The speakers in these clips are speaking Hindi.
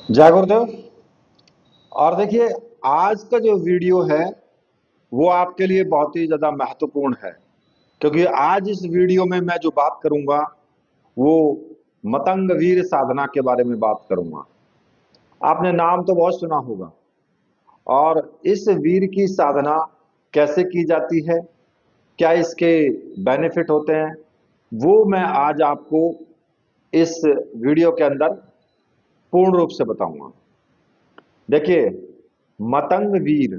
जय गुरुदेव। और देखिए, आज का जो वीडियो है वो आपके लिए बहुत ही ज्यादा महत्वपूर्ण है, क्योंकि आज इस वीडियो में मैं जो बात करूंगा वो मतंग वीर साधना के बारे में बात करूंगा। आपने नाम तो बहुत सुना होगा। और इस वीर की साधना कैसे की जाती है, क्या इसके बेनिफिट होते हैं, वो मैं आज आपको इस वीडियो के अंदर पूर्ण रूप से बताऊंगा। देखिए, मतंग वीर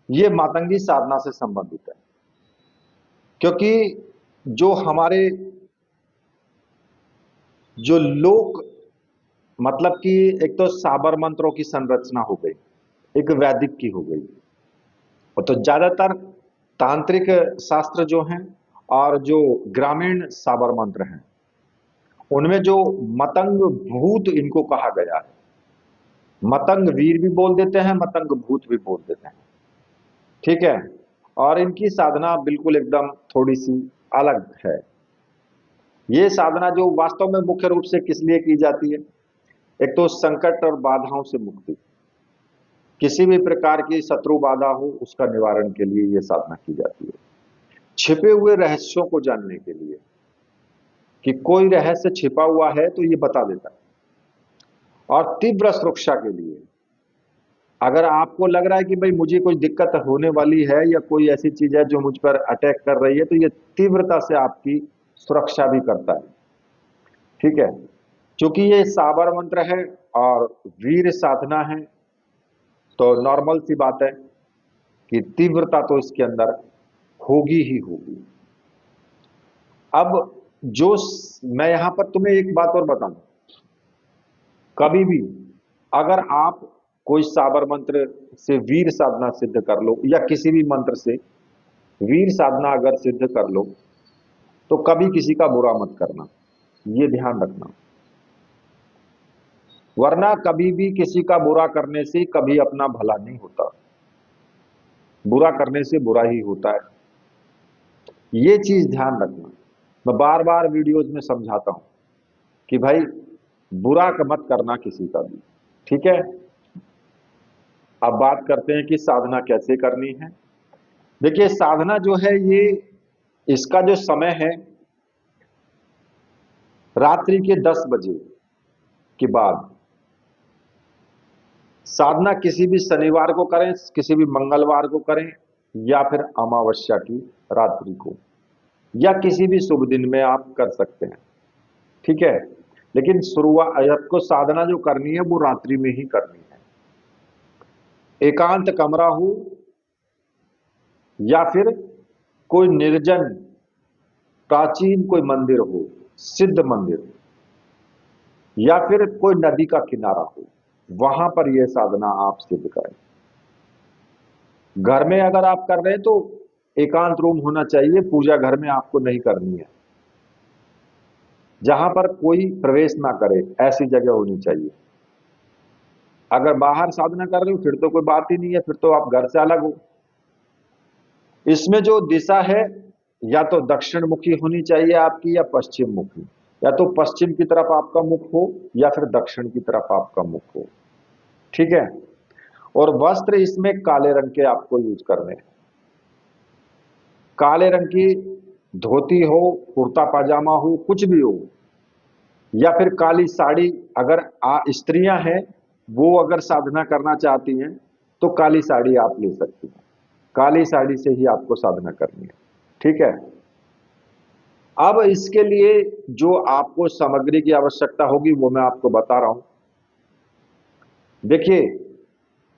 ये मातंगी साधना से संबंधित है, क्योंकि जो हमारे जो लोक मतलब कि एक तो साबर मंत्रों की संरचना हो गई, एक वैदिक की हो गई, और तो ज्यादातर तांत्रिक शास्त्र जो हैं और जो ग्रामीण साबर मंत्र हैं उनमें जो मतंग भूत इनको कहा गया है। मतंग वीर भी बोल देते हैं, मतंग भूत भी बोल देते हैं। ठीक है। और इनकी साधना बिल्कुल एकदम थोड़ी सी अलग है। ये साधना जो वास्तव में मुख्य रूप से किस लिए की जाती है, एक तो संकट और बाधाओं से मुक्ति, किसी भी प्रकार की शत्रु बाधा हो उसका निवारण के लिए ये साधना की जाती है। छिपे हुए रहस्यों को जानने के लिए, कि कोई रहस्य छिपा हुआ है तो ये बता देता है। और तीव्र सुरक्षा के लिए, अगर आपको लग रहा है कि भाई मुझे कोई दिक्कत होने वाली है या कोई ऐसी चीज है जो मुझ पर अटैक कर रही है, तो ये तीव्रता से आपकी सुरक्षा भी करता है। ठीक है। क्योंकि ये साबर मंत्र है और वीर साधना है, तो नॉर्मल सी बात है कि तीव्रता तो इसके अंदर होगी ही होगी। अब मैं यहां पर तुम्हें एक बात और बताऊं, कभी भी अगर आप कोई साबर मंत्र से वीर साधना सिद्ध कर लो या किसी भी मंत्र से वीर साधना अगर सिद्ध कर लो, तो कभी किसी का बुरा मत करना, ये ध्यान रखना। वरना कभी भी किसी का बुरा करने से कभी अपना भला नहीं होता, बुरा करने से बुरा ही होता है। ये चीज ध्यान रखना। मैं बार बार वीडियोज में समझाता हूं कि भाई बुरा मत करना किसी का भी। ठीक है। अब बात करते हैं कि साधना कैसे करनी है। देखिए, साधना जो है ये, इसका जो समय है रात्रि के 10 बजे के बाद। साधना किसी भी शनिवार को करें, किसी भी मंगलवार को करें, या फिर अमावस्या की रात्रि को, या किसी भी शुभ दिन में आप कर सकते हैं। ठीक है। लेकिन शुरुआत आपको साधना जो करनी है वो रात्रि में ही करनी है। एकांत कमरा हो या फिर कोई निर्जन प्राचीन कोई मंदिर हो, सिद्ध मंदिर हो, या फिर कोई नदी का किनारा हो, वहां पर यह साधना आप सिद्ध करें। घर में अगर आप कर रहे हैं तो एकांत रूम होना चाहिए, पूजा घर में आपको नहीं करनी है, जहां पर कोई प्रवेश ना करे ऐसी जगह होनी चाहिए। अगर बाहर साधना कर रहे हो फिर तो कोई बात ही नहीं है, फिर तो आप घर से अलग हो। इसमें जो दिशा है या तो दक्षिण मुखी होनी चाहिए आपकी, या पश्चिम मुखी, या तो पश्चिम की तरफ आपका मुख हो या फिर दक्षिण की तरफ आपका मुख हो। ठीक है। और वस्त्र इसमें काले रंग के आपको यूज करने हैं। काले रंग की धोती हो, कुर्ता पाजामा हो, कुछ भी हो, या फिर काली साड़ी। अगर स्त्रियां हैं, वो अगर साधना करना चाहती हैं तो काली साड़ी आप ले सकती हैं। काली साड़ी से ही आपको साधना करनी है। ठीक है। अब इसके लिए जो आपको सामग्री की आवश्यकता होगी वो मैं आपको बता रहा हूं। देखिए,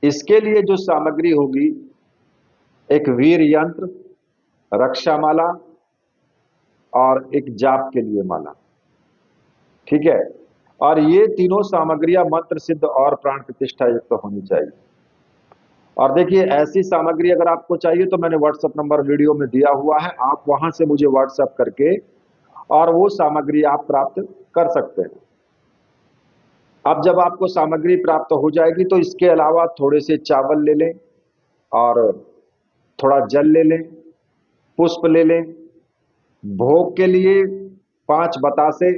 इसके लिए जो सामग्री होगी, एक वीर यंत्र, रक्षा माला, और एक जाप के लिए माला। ठीक है। और ये तीनों सामग्रियां मंत्र सिद्ध और प्राण प्रतिष्ठा युक्त तो होनी चाहिए। और देखिए, ऐसी सामग्री अगर आपको चाहिए तो मैंने व्हाट्सएप नंबर वीडियो में दिया हुआ है, आप वहां से मुझे व्हाट्सएप करके और वो सामग्री आप प्राप्त कर सकते हैं। अब जब आपको सामग्री प्राप्त हो जाएगी तो इसके अलावा थोड़े से चावल ले लें, और थोड़ा जल ले लें, पुष्प ले लें, भोग के लिए 5 बतासे,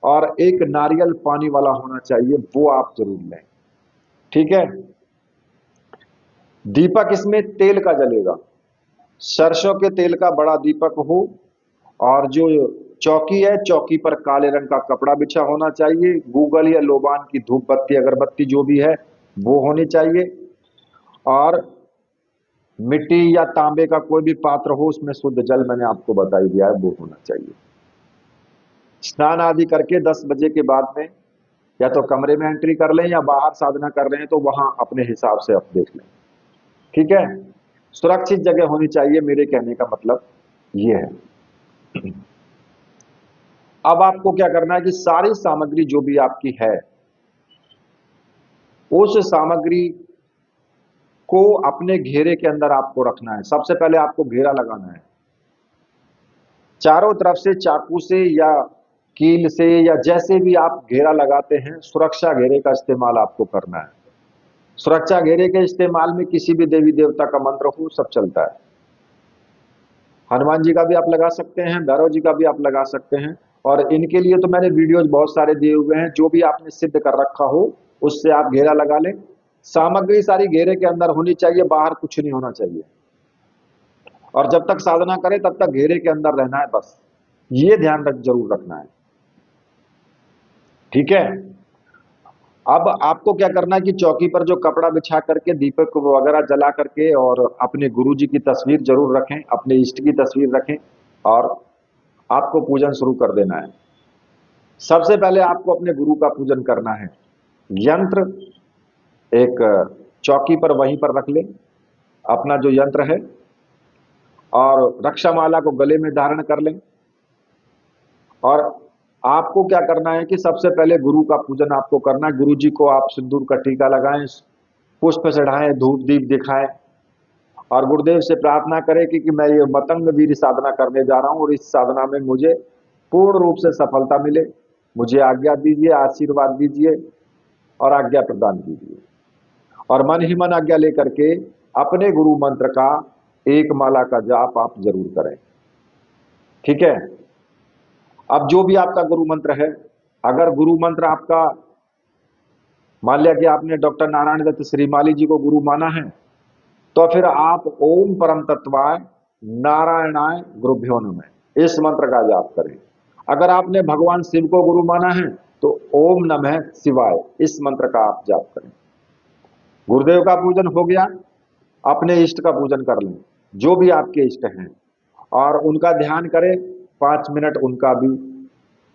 और एक नारियल पानी वाला होना चाहिए, वो आप जरूर लें। ठीक है। दीपक इसमें तेल का जलेगा, सरसों के तेल का बड़ा दीपक हो। और जो चौकी है, चौकी पर काले रंग का कपड़ा बिछा होना चाहिए। गूगल या लोबान की धूप बत्ती अगरबत्ती जो भी है वो होनी चाहिए। और मिट्टी या तांबे का कोई भी पात्र हो, उसमें शुद्ध जल मैंने आपको बता ही दिया है, वो होना चाहिए। स्नान आदि करके 10 बजे के बाद में या तो कमरे में एंट्री कर लें, या बाहर साधना कर रहे हैं तो वहां अपने हिसाब से आप देख लें। ठीक है। सुरक्षित जगह होनी चाहिए, मेरे कहने का मतलब ये है। अब आपको क्या करना है कि सारी सामग्री जो भी आपकी है, उस सामग्री को अपने घेरे के अंदर आपको रखना है। सबसे पहले आपको घेरा लगाना है, चारों तरफ से चाकू से या कील से या जैसे भी आप घेरा लगाते हैं, सुरक्षा घेरे का इस्तेमाल आपको करना है। सुरक्षा घेरे के इस्तेमाल में किसी भी देवी देवता का मंत्र हो, सब चलता है। हनुमान जी का भी आप लगा सकते हैं, भैरव जी का भी आप लगा सकते हैं। और इनके लिए तो मैंने वीडियोज बहुत सारे दिए हुए हैं, जो भी आपने सिद्ध कर रखा हो उससे आप घेरा लगा लें। सामग्री सारी घेरे के अंदर होनी चाहिए, बाहर कुछ नहीं होना चाहिए। और जब तक साधना करें तब तक घेरे के अंदर रहना है, बस ये ध्यान जरूर रखना है। ठीक है। अब आपको क्या करना है कि चौकी पर जो कपड़ा बिछा करके दीपक वगैरह जला करके और अपने गुरु जी की तस्वीर जरूर रखें, अपने इष्ट की तस्वीर रखें, और आपको पूजन शुरू कर देना है। सबसे पहले आपको अपने गुरु का पूजन करना है। यंत्र एक चौकी पर वहीं पर रख लें, अपना जो यंत्र है, और रक्षामाला को गले में धारण कर लें। और आपको क्या करना है कि सबसे पहले गुरु का पूजन आपको करना है। गुरु जी को आप सिंदूर का टीका लगाएं, पुष्प चढ़ाएं, धूप दीप दिखाएं, और गुरुदेव से प्रार्थना करें कि मैं ये मतंग वीर साधना करने जा रहा हूं और इस साधना में मुझे पूर्ण रूप से सफलता मिले। मुझे आज्ञा दीजिए, आशीर्वाद दीजिए और आज्ञा प्रदान कीजिए। और मन ही मन आज्ञा लेकर के अपने गुरु मंत्र का एक माला का जाप आप जरूर करें। ठीक है। अब जो भी आपका गुरु मंत्र है, अगर गुरु मंत्र आपका, मान लिया कि आपने डॉक्टर नारायण दत्त श्रीमाली जी को गुरु माना है, तो फिर आप ओम परम तत्वाय नारायणाय गुरुभ्यो नमः इस मंत्र का जाप करें। अगर आपने भगवान शिव को गुरु माना है तो ओम नमः शिवाय इस मंत्र का आप जाप करें। गुरुदेव का पूजन हो गया, अपने इष्ट का पूजन कर लें, जो भी आपके इष्ट हैं, और उनका ध्यान करें। 5 मिनट उनका भी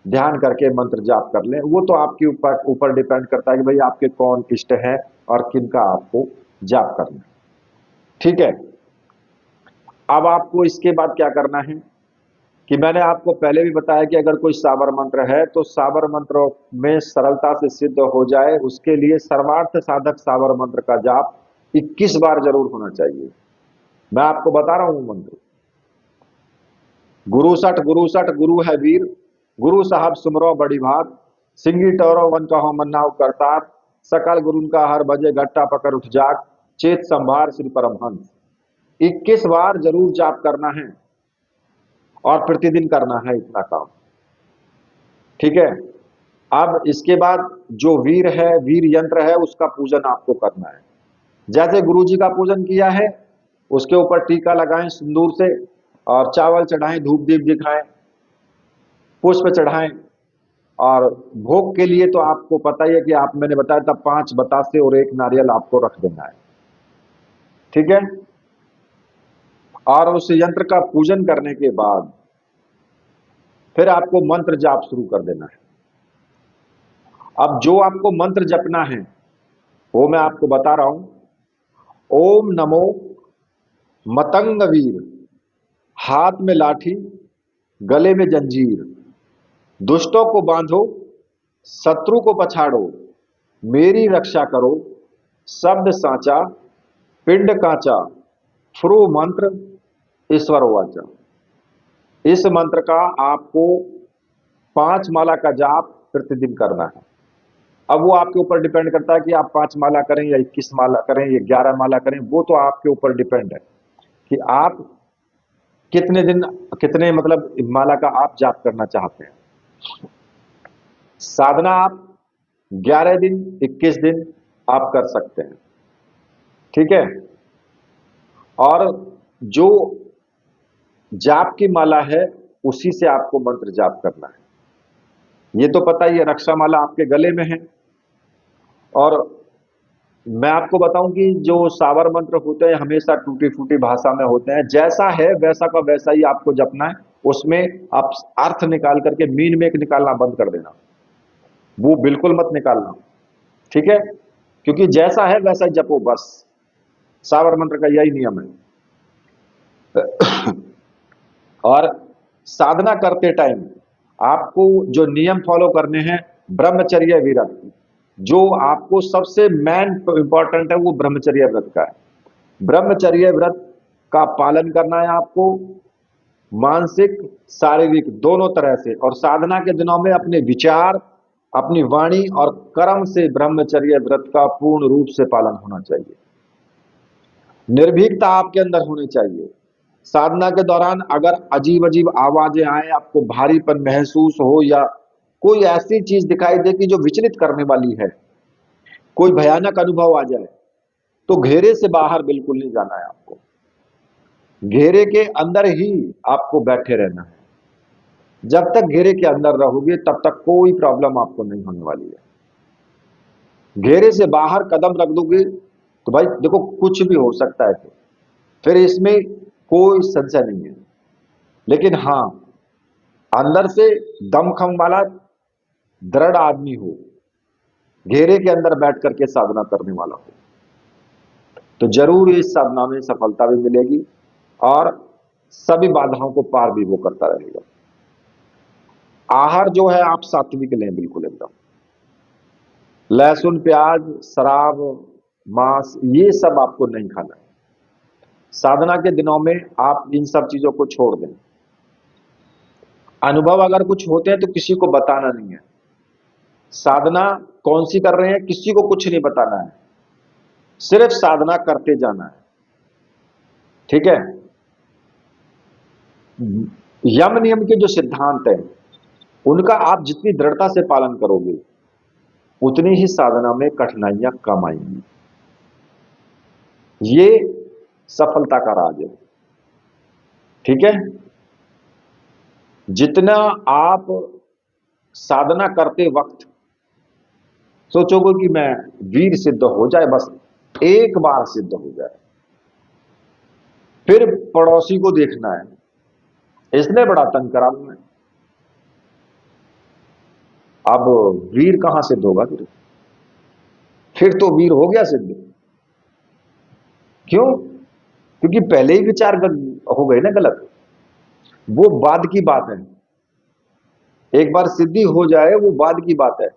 ध्यान करके मंत्र जाप कर लें। वो तो आपके ऊपर ऊपर डिपेंड करता है कि भाई आपके कौन इष्ट है और किनका आपको जाप करना है। ठीक है। अब आपको इसके बाद क्या करना है कि मैंने आपको पहले भी बताया कि अगर कोई साबर मंत्र है तो साबर मंत्र में सरलता से सिद्ध हो जाए, उसके लिए सर्वार्थ साधक साबर मंत्र का जाप 21 बार जरूर होना चाहिए। मैं आपको बता रहा हूं मंत्र। गुरु सठ गुरु है वीर, गुरु साहब सुमरो बड़ी भात, सिंगी टोरो वन कहो मन्नाव करतार, सकल गुरुन का हर बजे घट्टा पकड़ उठ जाग, चेत संभार श्री परमहंस। 21 बार जरूर जाप करना है और प्रतिदिन करना है इतना काम। ठीक है। अब इसके बाद जो वीर है, वीर यंत्र है, उसका पूजन आपको करना है। जैसे गुरु जी का पूजन किया है, उसके ऊपर टीका लगाएं सिंदूर से, और चावल चढ़ाएं, धूप दीप दिखाएं, पुष्प चढ़ाएं। और भोग के लिए तो आपको पता ही है कि आप, मैंने बताया था, 5 बतासे और 1 नारियल आपको रख देना है। ठीक है। और उस यंत्र का पूजन करने के बाद फिर आपको मंत्र जाप शुरू कर देना है। अब जो आपको मंत्र जपना है वो मैं आपको बता रहा हूं। ओम नमो मतंग वीर, हाथ में लाठी, गले में जंजीर, दुष्टों को बांधो, शत्रु को पछाड़ो, मेरी रक्षा करो, शब्द साचा, पिंड कांचा, फ्रू मंत्र, ईश्वर वाचा। इस मंत्र का आपको 5 माला का जाप प्रतिदिन करना है। अब वो आपके ऊपर डिपेंड करता है कि आप 5 माला करें या 21 माला करें या 11 माला करें, वो तो आपके ऊपर डिपेंड है कि आप कितने दिन, कितने मतलब माला का आप जाप करना चाहते हैं। साधना आप 11 दिन 21 दिन आप कर सकते हैं, ठीक है। और जो जाप की माला है उसी से आपको मंत्र जाप करना है। ये तो पता ही है, रक्षा माला आपके गले में है। और मैं आपको बताऊं कि जो सावर मंत्र होते हैं हमेशा टूटी फूटी भाषा में होते हैं, जैसा है वैसा का वैसा ही आपको जपना है। उसमें आप अर्थ निकाल करके मीन में एक निकालना बंद कर देना, वो बिल्कुल मत निकालना, ठीक है। क्योंकि जैसा है वैसा ही जपो बस, सावर मंत्र का यही नियम है। और साधना करते टाइम आपको जो नियम फॉलो करने हैं, ब्रह्मचर्य विरत, जो आपको सबसे मेन इंपॉर्टेंट है वो ब्रह्मचर्य व्रत का है। ब्रह्मचर्य व्रत का पालन करना है आपको, मानसिक शारीरिक दोनों तरह से। और साधना के दिनों में अपने विचार, अपनी वाणी और कर्म से ब्रह्मचर्य व्रत का पूर्ण रूप से पालन होना चाहिए। निर्भीकता आपके अंदर होनी चाहिए। साधना के दौरान अगर अजीब अजीब आवाजें आए, आपको भारीपन महसूस हो, या कोई ऐसी चीज दिखाई दे कि जो विचलित करने वाली है, कोई भयानक अनुभव आ जाए, तो घेरे से बाहर बिल्कुल नहीं जाना है आपको। घेरे के अंदर ही आपको बैठे रहना है। जब तक घेरे के अंदर रहोगे तब तक कोई प्रॉब्लम आपको नहीं होने वाली है। घेरे से बाहर कदम रख दोगे तो भाई देखो कुछ भी हो सकता है, फिर इसमें कोई संशय नहीं है। लेकिन हाँ, अंदर से दमखम वाला दृढ़ आदमी हो, घेरे के अंदर बैठ करके साधना करने वाला हो, तो जरूर इस साधना में सफलता भी मिलेगी और सभी बाधाओं को पार भी वो करता रहेगा। आहार जो है आप सात्विक लें, बिल्कुल एकदम। लहसुन प्याज शराब मांस ये सब आपको नहीं खाना है। साधना के दिनों में आप इन सब चीजों को छोड़ दें। अनुभव अगर कुछ होते हैं तो किसी को बताना नहीं है। साधना कौन सी कर रहे हैं किसी को कुछ नहीं बताना है, सिर्फ साधना करते जाना है, ठीक है। यम नियम के जो सिद्धांत है उनका आप जितनी दृढ़ता से पालन करोगे उतनी ही साधना में कठिनाइयां कम आएंगी। ये सफलता का राज है, ठीक है। जितना आप साधना करते वक्त सोचोगे कि मैं वीर सिद्ध हो जाए, बस एक बार सिद्ध हो जाए, फिर पड़ोसी को देखना है इसने बड़ा तंग करा मैं, अब वीर कहां सिद्ध होगा? फिर तो वीर हो गया सिद्ध। क्यों? क्योंकि पहले ही विचार हो गए ना गलत। वो बाद की बात है, एक बार सिद्धि हो जाए वो बाद की बात है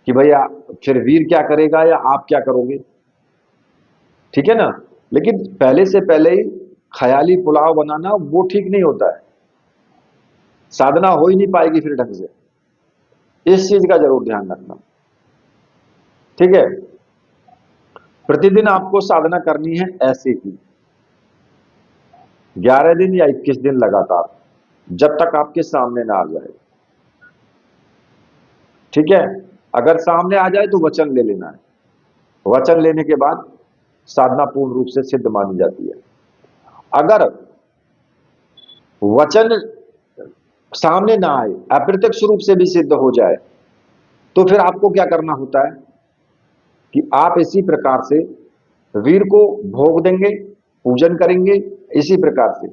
कि भैया फिर वीर क्या करेगा या आप क्या करोगे, ठीक है ना। लेकिन पहले से पहले ही ख्याली पुलाव बनाना वो ठीक नहीं होता है, साधना हो ही नहीं पाएगी फिर ढंग से। इस चीज का जरूर ध्यान रखना, ठीक है। प्रतिदिन आपको साधना करनी है ऐसे ही 11 दिन या 21 दिन लगातार, जब तक आपके सामने ना आ जाए, ठीक है। अगर सामने आ जाए तो वचन ले लेना है, वचन लेने के बाद साधना पूर्ण रूप से सिद्ध मानी जाती है। अगर वचन सामने ना आए, अप्रत्यक्ष रूप से भी सिद्ध हो जाए, तो फिर आपको क्या करना होता है कि आप इसी प्रकार से वीर को भोग देंगे, पूजन करेंगे, इसी प्रकार से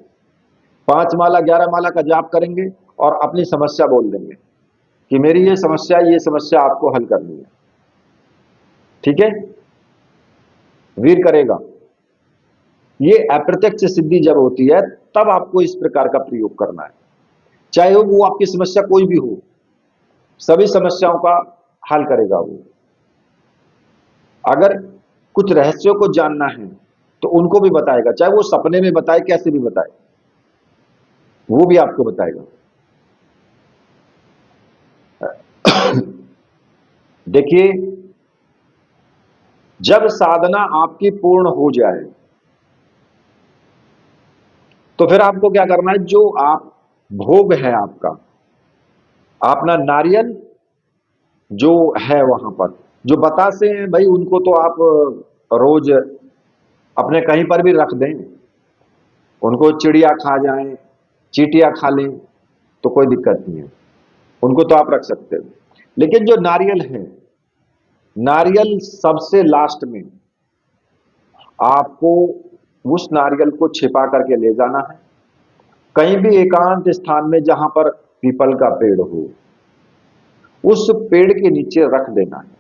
5 माला 11 माला का जाप करेंगे और अपनी समस्या बोल देंगे कि मेरी ये समस्या आपको हल करनी है, ठीक है। वीर करेगा। ये अप्रत्यक्ष सिद्धि जब होती है तब आपको इस प्रकार का प्रयोग करना है, चाहे वो आपकी समस्या कोई भी हो, सभी समस्याओं का हल करेगा वो। अगर कुछ रहस्यों को जानना है तो उनको भी बताएगा, चाहे वो सपने में बताए कैसे भी बताए, वो भी आपको बताएगा। देखिए, जब साधना आपकी पूर्ण हो जाए तो फिर आपको क्या करना है, जो आप भोग है आपका, अपना नारियल जो है वहां पर, जो बतासे हैं भाई, उनको तो आप रोज अपने कहीं पर भी रख दें, उनको चिड़िया खा जाए, चींटियां खा लें, तो कोई दिक्कत नहीं है, उनको तो आप रख सकते हो। लेकिन जो नारियल है, नारियल सबसे लास्ट में आपको उस नारियल को छिपा करके ले जाना है, कहीं भी एकांत स्थान में जहां पर पीपल का पेड़ हो, उस पेड़ के नीचे रख देना है,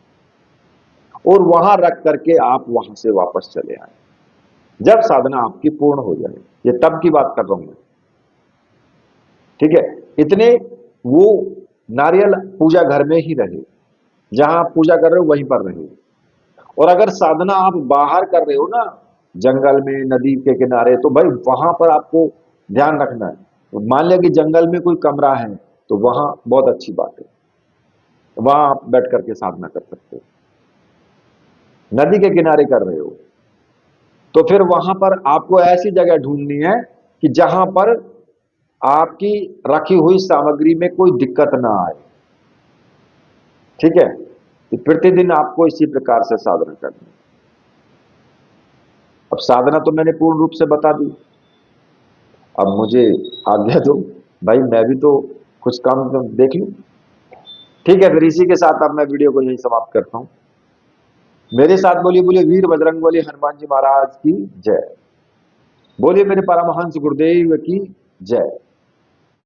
और वहां रख करके आप वहां से वापस चले आए जब साधना आपकी पूर्ण हो जाए। ये तब की बात कर रहा हूं मैं, ठीक है। इतने वो नारियल पूजा घर में ही रहे, जहां आप पूजा कर रहे हो वहीं पर रहे। और अगर साधना आप बाहर कर रहे हो ना, जंगल में, नदी के किनारे, तो भाई वहां पर आपको ध्यान रखना है। तो मान लिया कि जंगल में कोई कमरा है, तो वहां बहुत अच्छी बात है, वहां आप बैठ करके साधना कर सकते हो। नदी के किनारे कर रहे हो, तो फिर वहां पर आपको ऐसी जगह ढूंढनी है कि जहां पर आपकी रखी हुई सामग्री में कोई दिक्कत ना आए, ठीक है। तो प्रतिदिन आपको इसी प्रकार से साधना करनी है। अब साधना तो मैंने पूर्ण रूप से बता दी, अब मुझे आज्ञा दो भाई, मैं भी तो कुछ काम तो देख लूं। ठीक है, फिर इसी के साथ अब मैं वीडियो को यही समाप्त करता हूं। मेरे साथ बोलिए, बोलिए वीर बजरंगबली हनुमान जी महाराज की जय। बोलिए मेरे परमहंस गुरुदेव की जय।